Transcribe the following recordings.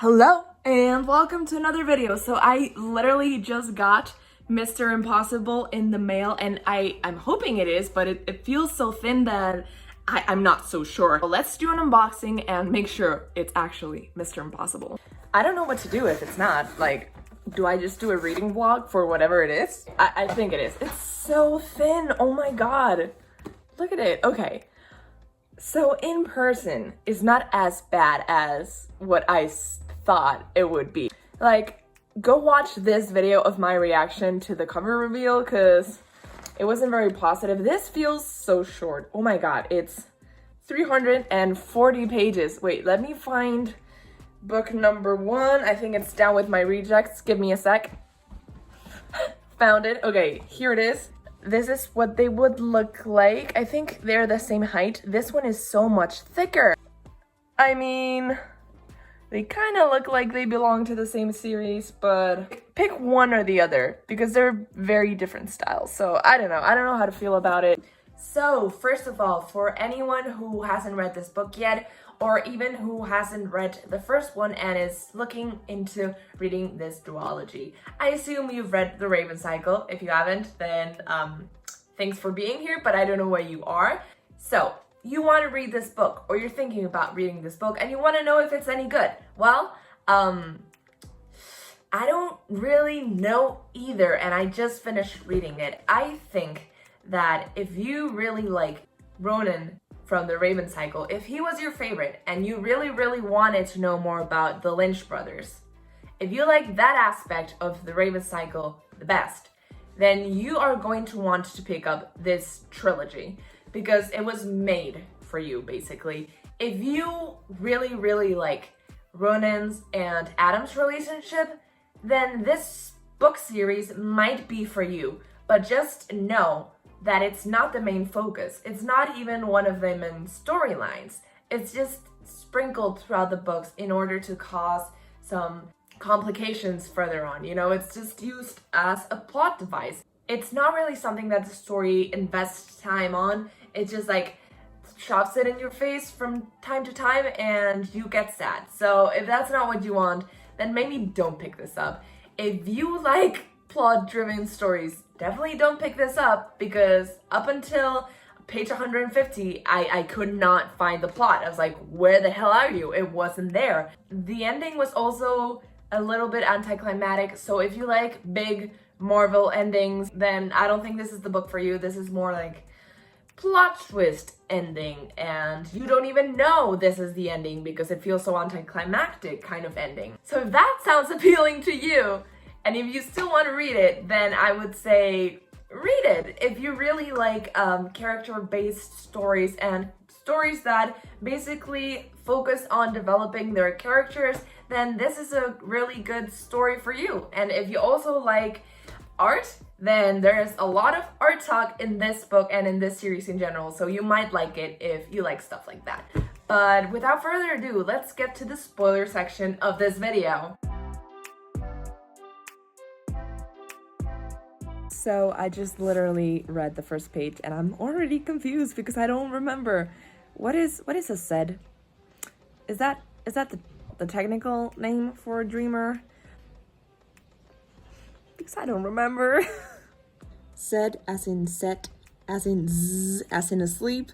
Hello and welcome to another video. So I literally just got Mr. Impossible in the mail and I'm hoping it is, but it feels so thin that I'm not so sure. So let's do an unboxing and make sure it's actually Mr. Impossible. I don't know what to do if it's not. Like, do I just do a reading vlog for whatever it is? I think it is. It's so thin. Oh my god. Look at it. Okay. So in person is not as bad as what I thought it would be. Like, go watch this video of my reaction to the cover reveal because it wasn't very positive. This feels so short. Oh my god, it's 340 pages. Wait, let me find book number 1. I think it's down with my rejects. Give me a sec. Found it. Okay, here it is. This is what they would look like. I think they're the same height. This one is so much thicker. I mean, they kind of look like they belong to the same series, but pick one or the other because they're very different styles. So I don't know. I don't know how to feel about it. So first of all, for anyone who hasn't read this book yet, or even who hasn't read the first one and is looking into reading this duology, I assume you've read The Raven Cycle. If you haven't, then thanks for being here, but I don't know where you are. So you want to read this book, or you're thinking about reading this book, and you want to know if it's any good. Well, I don't really know either, and I just finished reading it. I think that if you really like Ronan from The Raven Cycle, if he was your favorite and you really wanted to know more about the Lynch brothers, if you like that aspect of The Raven Cycle the best, then you are going to want to pick up this trilogy because it was made for you, basically. If you really like Ronan's and Adam's relationship, then this book series might be for you, but just know that it's not the main focus. It's not even one of the main storylines. It's just sprinkled throughout the books in order to cause some complications further on. You know, it's just used as a plot device. It's not really something that the story invests time on. It's just like shoves it in your face from time to time and you get sad. So if that's not what you want, then maybe don't pick this up. If you like plot-driven stories, definitely don't pick this up because up until page 150, I could not find the plot. I was like, where the hell are you? It wasn't there. The ending was also a little bit anticlimactic, so if you like big Marvel endings, then I don't think this is the book for you. This is more like plot twist ending, and you don't even know this is the ending because it feels so anticlimactic kind of ending. So if that sounds appealing to you, and if you still want to read it, then I would say read it. If you really like character-based stories and stories that basically focus on developing their characters, then this is a really good story for you. And if you also like art, then there's a lot of art talk in this book and in this series in general, so you might like it if you like stuff like that. But without further ado, let's get to the spoiler section of this video. So I just literally read the first page and I'm already confused because I don't remember. What is a Zed? Is that the technical name for a dreamer? Because I don't remember. Zed as in set, as in zzz, as in asleep.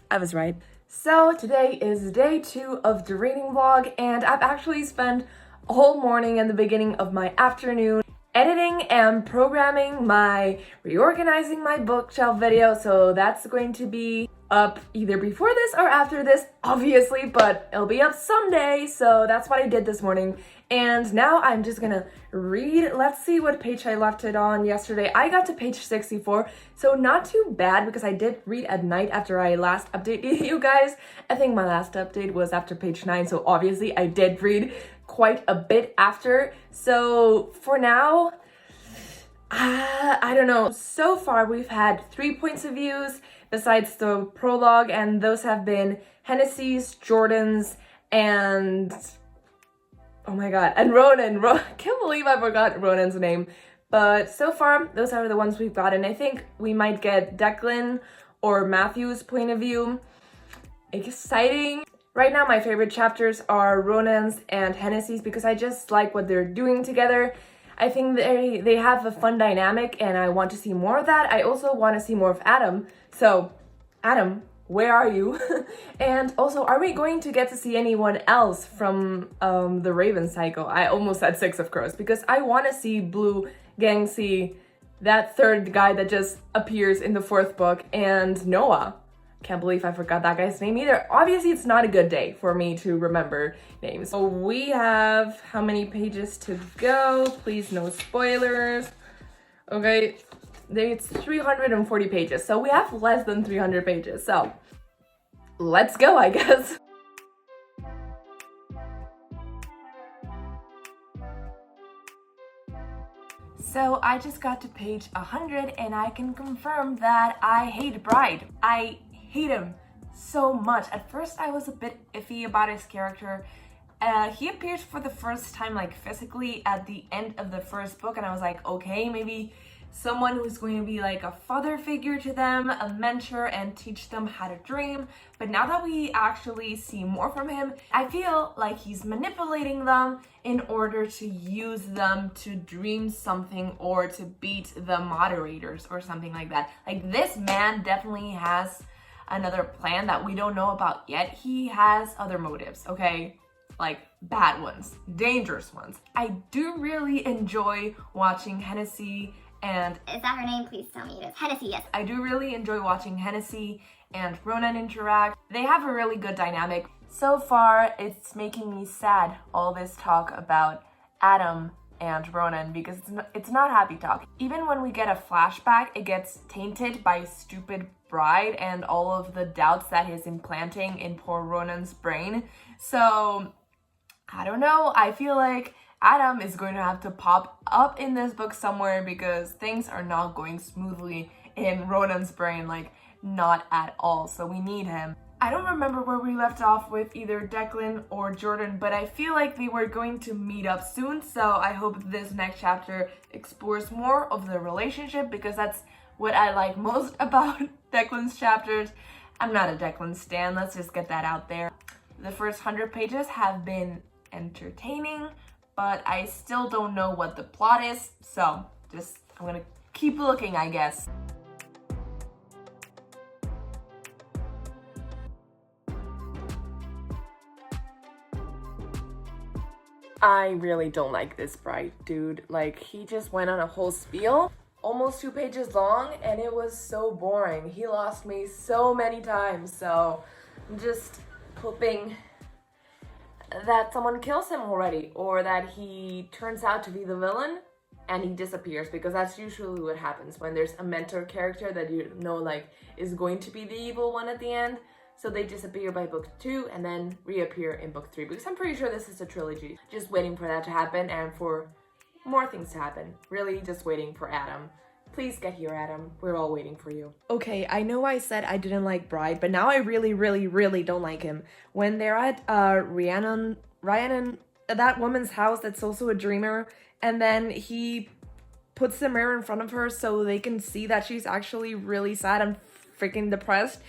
I was right. So today is day 2 of the reading vlog and I've actually spent a whole morning and the beginning of my afternoon editing and programming my reorganizing my bookshelf video, so that's going to be up either before this or after this, obviously, but it'll be up someday, so that's what I did this morning. And now I'm just gonna read. Let's see what page I left it on yesterday. I got to page 64, so not too bad because I did read at night after I last updated you guys. I think my last update was after page 9, so obviously I did read quite a bit after. So for now, I don't know. So far we've had 3 points of views besides the prologue, and those have been Hennessy's, Jordan's, and oh my god, and Ronan. I can't believe I forgot Ronan's name. But so far, those are the ones we've gotten. I think we might get Declan or Matthew's point of view. Exciting. Right now, my favorite chapters are Ronan's and Hennessy's because I just like what they're doing together. I think they have a fun dynamic and I want to see more of that. I also want to see more of Adam. So, Adam, where are you? And also, are we going to get to see anyone else from the Raven cycle? I almost said Six of Crows because I want to see Blue Gang see that third guy that just appears in the fourth book, and Noah. Can't believe I forgot that guy's name either. Obviously, it's not a good day for me to remember names. So we have how many pages to go? Please, no spoilers. Okay, it's 340 pages. So we have less than 300 pages. So let's go, I guess. So I just got to page 100 and I can confirm that I hate Bride. I hate him so much. At first I was a bit iffy about his character. He appears for the first time like physically at the end of the first book and I was like, okay, maybe someone who's going to be like a father figure to them, a mentor, and teach them how to dream. But now that we actually see more from him, I feel like he's manipulating them in order to use them to dream something or to beat the moderators or something like that. Like, this man definitely has another plan that we don't know about yet. He has other motives, okay? Like, bad ones, dangerous ones. I do really enjoy watching Hennessy and... Is that her name? Please tell me it is. Hennessy, yes. I do really enjoy watching Hennessy and Ronan interact. They have a really good dynamic. So far, it's making me sad, all this talk about Adam and Ronan, because it's not happy talk. Even when we get a flashback, it gets tainted by stupid Bride and all of the doubts that he's implanting in poor Ronan's brain. So, I don't know. I feel like Adam is going to have to pop up in this book somewhere because things are not going smoothly in Ronan's brain, like not at all. So we need him. I don't remember where we left off with either Declan or Jordan, but I feel like they were going to meet up soon. So I hope this next chapter explores more of the relationship because that's what I like most about Declan's chapters. I'm not a Declan stan, let's just get that out there. The first 100 pages have been entertaining, but I still don't know what the plot is, so I'm gonna keep looking, I guess. I really don't like this Bride dude. Like, he just went on a whole spiel, almost 2 pages long, and it was so boring. He lost me so many times, so I'm just hoping that someone kills him already, or that he turns out to be the villain and he disappears, because that's usually what happens when there's a mentor character that you know like is going to be the evil one at the end. So they disappear by book 2 and then reappear in book 3, because I'm pretty sure this is a trilogy. Just waiting for that to happen and for more things to happen. Really just waiting for Adam. Please get here, Adam. We're all waiting for you. Okay, I know I said I didn't like Bride, but now I really don't like him. When they're at Ryan and that woman's house that's also a dreamer, and then he puts the mirror in front of her so they can see that she's actually really sad and freaking depressed.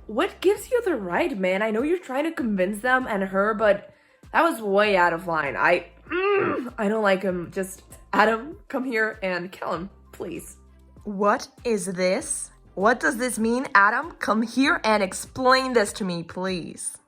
What gives you the right, man? I know you're trying to convince them and her, but that was way out of line. I don't like him. Just, Adam, come here and kill him. Please. What is this? What does this mean? Adam, come here and explain this to me, please.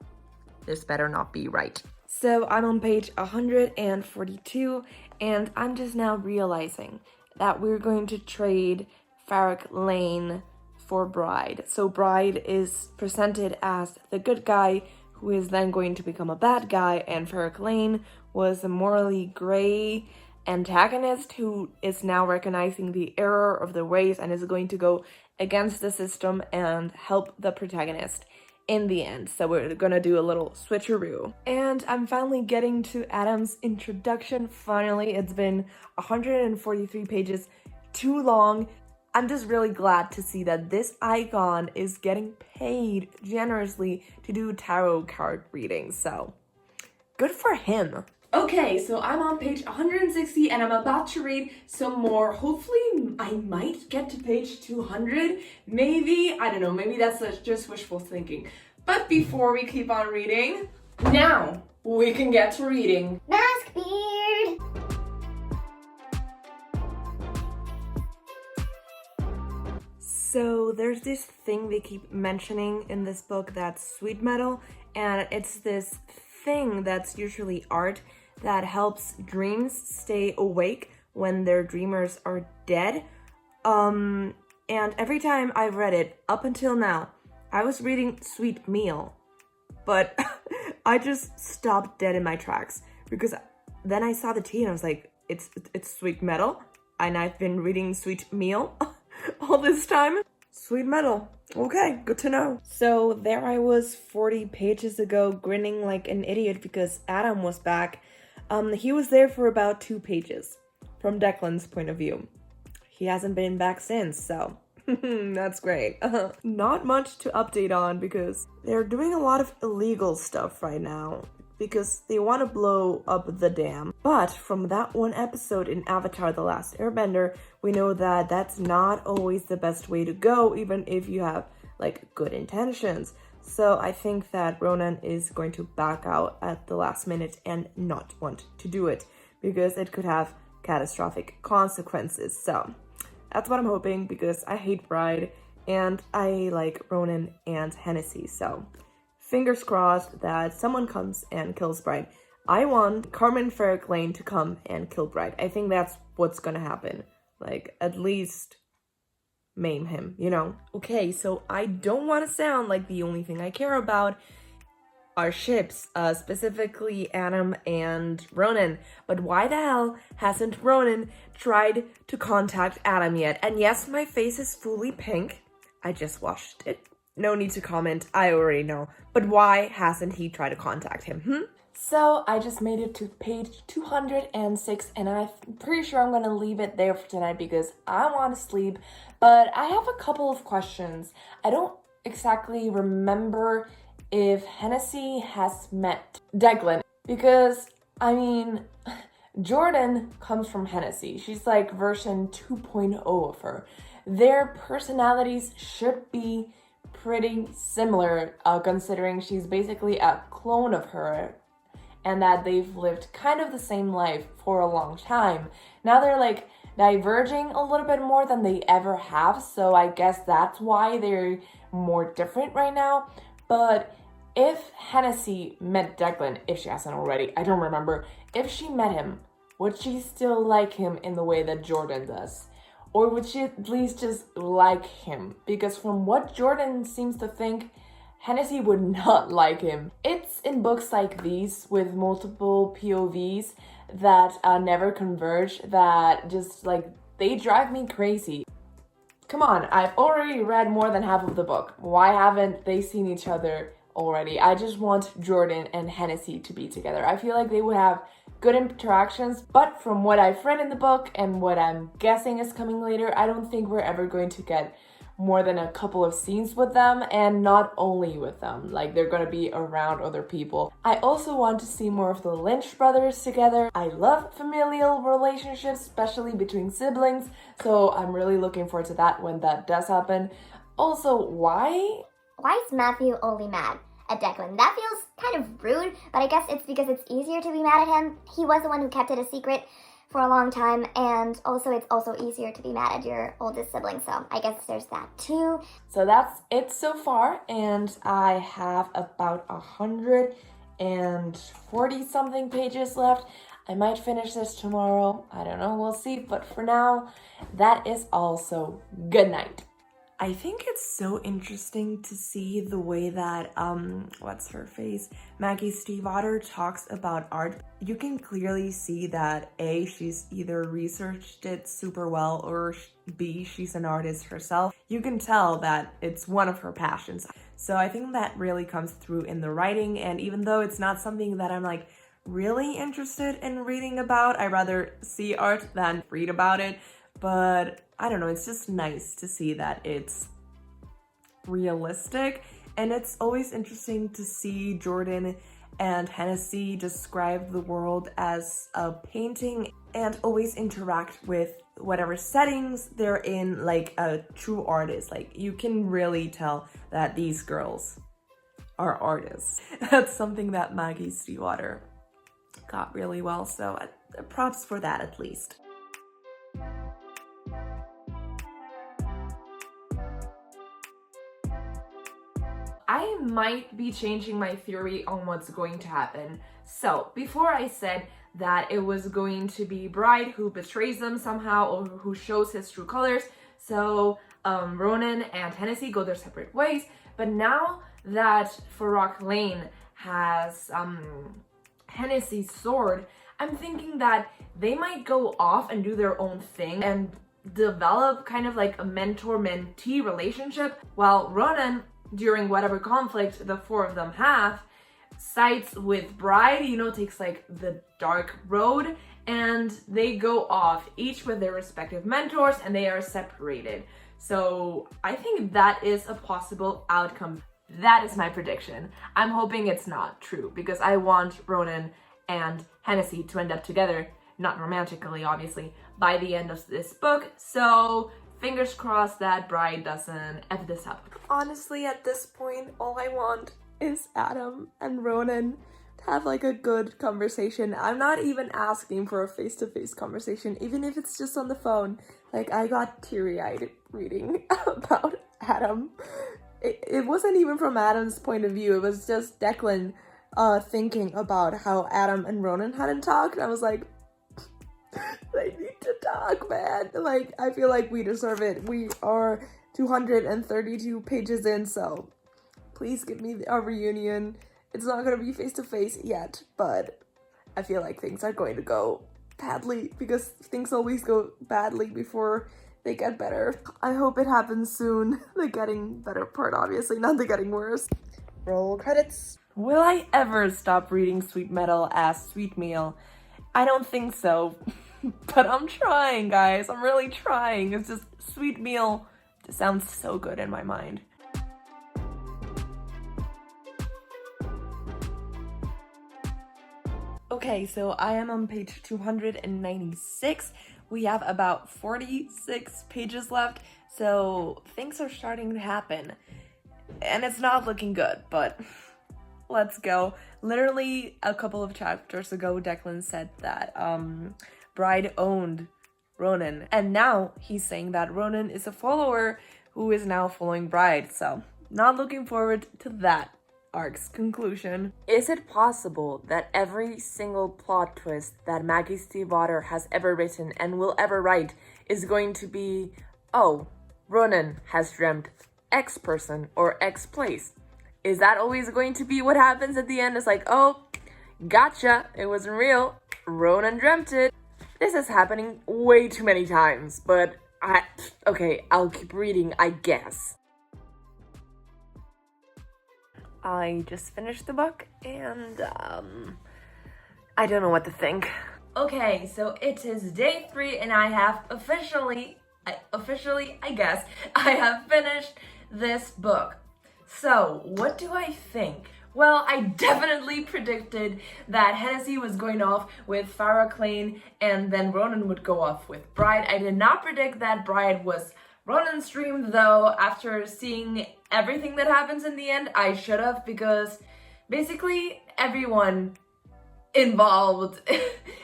This better not be right. So I'm on page 142, and I'm just now realizing that we're going to trade Farrak Lane for Bride. So Bride is presented as the good guy who is then going to become a bad guy, and Farrak Lane was a morally gray antagonist who is now recognizing the error of the ways and is going to go against the system and help the protagonist in the end. So we're gonna do a little switcheroo. And I'm finally getting to Adam's introduction. Finally, it's been 143 pages, too long. I'm just really glad to see that this icon is getting paid generously to do tarot card readings, so good for him. Okay, so I'm on page 160 and I'm about to read some more. Hopefully I might get to page 200. Maybe, I don't know, maybe that's just wishful thinking. But before we keep on reading, now we can get to reading. Mask beard. So there's this thing they keep mentioning in this book that's sweet metal, and it's this thing that's usually art that helps dreams stay awake when their dreamers are dead. And every time I've read it up until now, I was reading Sweet Meal, but I just stopped dead in my tracks because then I saw the T and I was like, it's sweet metal, and I've been reading Sweet Meal all this time. Sweet metal. Okay, good to know. So there I was 40 pages ago grinning like an idiot because Adam was back. He was there for about 2 pages from Declan's point of view. He hasn't been back since, so that's great. Not much to update on because they're doing a lot of illegal stuff right now because they want to blow up the dam. But from that one episode in Avatar: The Last Airbender, we know that that's not always the best way to go, even if you have like good intentions. So I think that Ronan is going to back out at the last minute and not want to do it because it could have catastrophic consequences. So that's what I'm hoping because I hate Bride and I like Ronan and Hennessy. So fingers crossed that someone comes and kills Bride. I want Carmen Ferrick Lane to come and kill Bride. I think that's what's gonna happen. Like, at least maim him, you know? Okay, so I don't want to sound like the only thing I care about are ships, specifically Adam and Ronan. But why the hell hasn't Ronan tried to contact Adam yet? And yes, my face is fully pink. I just washed it. No need to comment, I already know. But why hasn't he tried to contact him, So I just made it to page 206 and I'm pretty sure I'm gonna leave it there for tonight because I want to sleep. But I have a couple of questions. I don't exactly remember if Hennessy has met Declan because, I mean, Jordan comes from Hennessy. She's like version 2.0 of her. Their personalities should be pretty similar considering she's basically a clone of her and that they've lived kind of the same life for a long time. Now they're like diverging a little bit more than they ever have, so I guess that's why they're more different right now. But if Hennessy met Declan, if she hasn't already, I don't remember, if she met him, would she still like him in the way that Jordan does? Or would she at least just like him? Because from what Jordan seems to think, Hennessy would not like him. It's in books like these with multiple POVs that never converge, that just like, they drive me crazy. Come on, I've already read more than half of the book. Why haven't they seen each other already? I just want Jordan and Hennessy to be together. I feel like they would have good interactions, but from what I've read in the book and what I'm guessing is coming later, I don't think we're ever going to get more than a couple of scenes with them, and not only with them, like they're gonna be around other people. I also want to see more of the Lynch brothers together. I love familial relationships, especially between siblings, so I'm really looking forward to that when that does happen. Also, why is Matthew only mad at Declan? That feels kind of rude, but I guess it's because it's easier to be mad at him. He was the one who kept it a secret for a long time, and also it's also easier to be mad at your oldest sibling, so I guess there's that too. So that's it so far, and I have about 140 something pages left. I might finish this tomorrow, I don't know, we'll see, but for now, that is also good night. I think it's so interesting to see the way that, what's her face? Maggie Stiefvater talks about art. You can clearly see that A, she's either researched it super well, or B, she's an artist herself. You can tell that it's one of her passions. So I think that really comes through in the writing, and even though it's not something that I'm like really interested in reading about, I'd rather see art than read about it, but I don't know, it's just nice to see that it's realistic, and it's always interesting to see Jordan and Hennessy describe the world as a painting and always interact with whatever settings they're in like a true artist. Like, you can really tell that these girls are artists. That's something that Maggie Stiefvater got really well, so props for that at least. I might be changing my theory on what's going to happen. So, before I said that it was going to be Bride who betrays them somehow or who shows his true colors, so Ronan and Hennessy go their separate ways. But now that Farrakh Lane has Hennessy's sword, I'm thinking that they might go off and do their own thing and develop kind of like a mentor-mentee relationship, while Ronan, during whatever conflict the four of them have, sides with Bride, you know, takes like the dark road, and they go off, each with their respective mentors, and they are separated. So I think that is a possible outcome. That is my prediction. I'm hoping it's not true, because I want Ronan and Hennessy to end up together, not romantically, obviously, by the end of this book. So fingers crossed that Bride doesn't F this up. Honestly, at this point, all I want is Adam and Ronan to have like a good conversation. I'm not even asking for a face-to-face conversation, even if it's just on the phone. Like, I got teary-eyed reading about Adam. It wasn't even from Adam's point of view. It was just Declan thinking about how Adam and Ronan hadn't talked. I was like, they need to talk, man. Like, I feel like we deserve it. We are 232 pages in, so please give me a reunion. It's not gonna be face-to-face yet, but I feel like things are going to go badly, because things always go badly before they get better. I hope it happens soon. The getting better part, obviously, not the getting worse. Roll credits. Will I ever stop reading Sweet Metal as Sweet Meal? I don't think so. But I'm trying, guys. I'm really trying. It's just Sweet Meal just sounds so good in my mind. Okay, so I am on page 296. We have about 46 pages left, so things are starting to happen. And it's not looking good, but let's go. Literally a couple of chapters ago, Declan said that Bride owned Ronan, and now he's saying that Ronan is a follower who is now following Bride, so not looking forward to that arc's conclusion. Is it possible that every single plot twist that Maggie Stiefvater has ever written and will ever write is going to be, oh, Ronan has dreamt X person or X place? Is that always going to be what happens at the end? It's like, oh, gotcha, it wasn't real, Ronan dreamt it. This is happening way too many times, but okay, I'll keep reading, I guess. I just finished the book, and I don't know what to think. Okay, so it is day 3, and I have officially, I guess, I have finished this book. So, what do I think? Well, I definitely predicted that Hennessy was going off with Farrakh Lane, and then Ronan would go off with Bride. I did not predict that Bride was Ronan's dream, though. After seeing everything that happens in the end, I should have, because basically everyone involved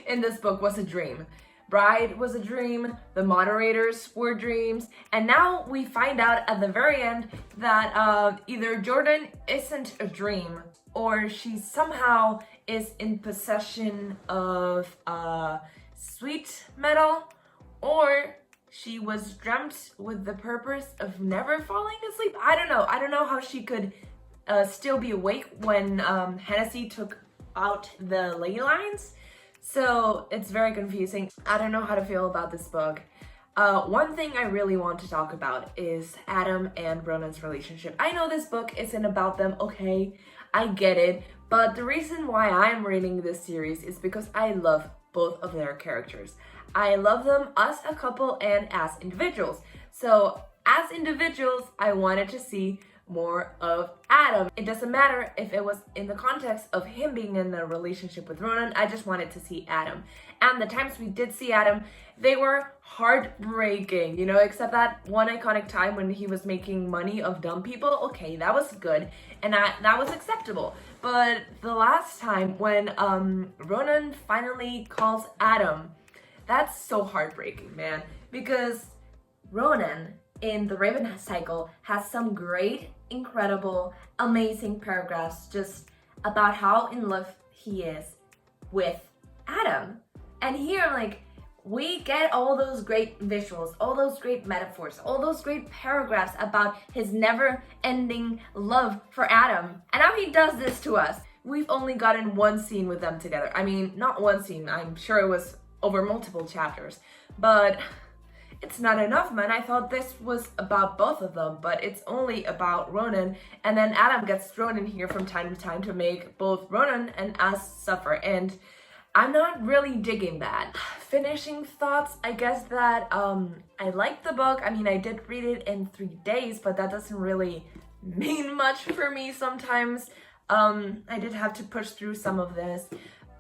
in this book was a dream. Bride was a dream, the moderators were dreams, and now we find out at the very end that either Jordan isn't a dream, or she somehow is in possession of sweet metal, or she was dreamt with the purpose of never falling asleep. I don't know how she could still be awake when Hennessy took out the ley lines. So it's very confusing. I don't know how to feel about this book. One thing I really want to talk about is Adam and Ronan's relationship. I know this book isn't about them, okay, I get it, but the reason why I'm reading this series is because I love both of their characters. I love them as a couple and as individuals. So as individuals, I wanted to see more of Adam. It doesn't matter if it was in the context of him being in a relationship with Ronan, I just wanted to see Adam. And the times we did see Adam, they were heartbreaking, you know, except that one iconic time when he was making money of dumb people. Okay, that was good, and that was acceptable. But the last time when Ronan finally calls Adam, that's so heartbreaking, man, because Ronan in the Raven cycle has some great, incredible, amazing paragraphs just about how in love he is with Adam. And here, like, we get all those great visuals, all those great metaphors, all those great paragraphs about his never-ending love for Adam. And now he does this to us. We've only gotten one scene with them together. I mean, not one scene, I'm sure it was over multiple chapters, but it's not enough, man. I thought this was about both of them, but it's only about Ronan, and then Adam gets thrown in here from time to time to make both Ronan and us suffer, and I'm not really digging that. Finishing thoughts, I guess that I liked the book. I mean, I did read it in 3 days, but that doesn't really mean much for me sometimes. I did have to push through some of this,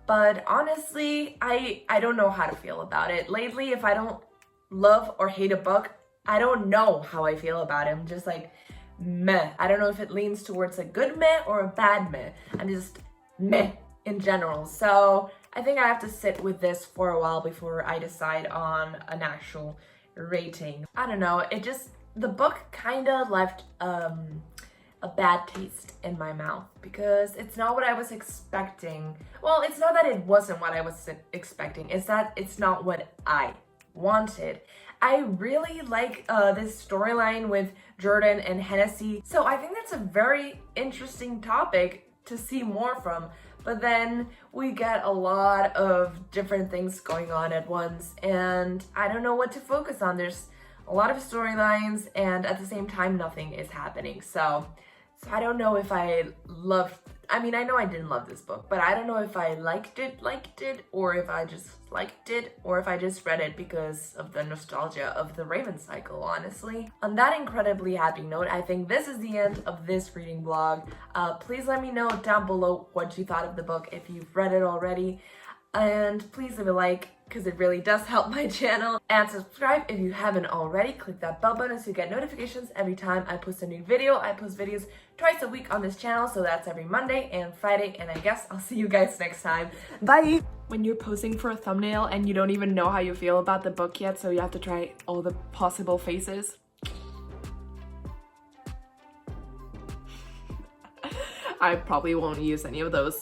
but honestly, I don't know how to feel about it. Lately, if I don't love or hate a book, I don't know how I feel about it. I'm just like, meh. I don't know if it leans towards a good meh or a bad meh. I'm just meh in general. So I think I have to sit with this for a while before I decide on an actual rating. I don't know, the book kind of left a bad taste in my mouth because it's not what I was expecting. Well, it's not that it wasn't what I was expecting, it's that it's not what I wanted. I really like this storyline with Jordan and Hennessy, so I think that's a very interesting topic to see more from. But then we get a lot of different things going on at once, and I don't know what to focus on. There's a lot of storylines, and at the same time, nothing is happening. So I don't know if I loved, I mean, I know I didn't love this book, but I don't know if I liked it, or if I just liked it, or if I just read it because of the nostalgia of the Raven cycle, honestly. On that incredibly happy note, I think this is the end of this reading vlog. Please let me know down below what you thought of the book if you've read it already. And please leave a like, because it really does help my channel. And subscribe if you haven't already. Click that bell button so you get notifications every time I post a new video. I post videos twice a week on this channel, so that's every Monday and Friday. And I guess I'll see you guys next time. Bye! When you're posing for a thumbnail and you don't even know how you feel about the book yet, so you have to try all the possible faces. I probably won't use any of those.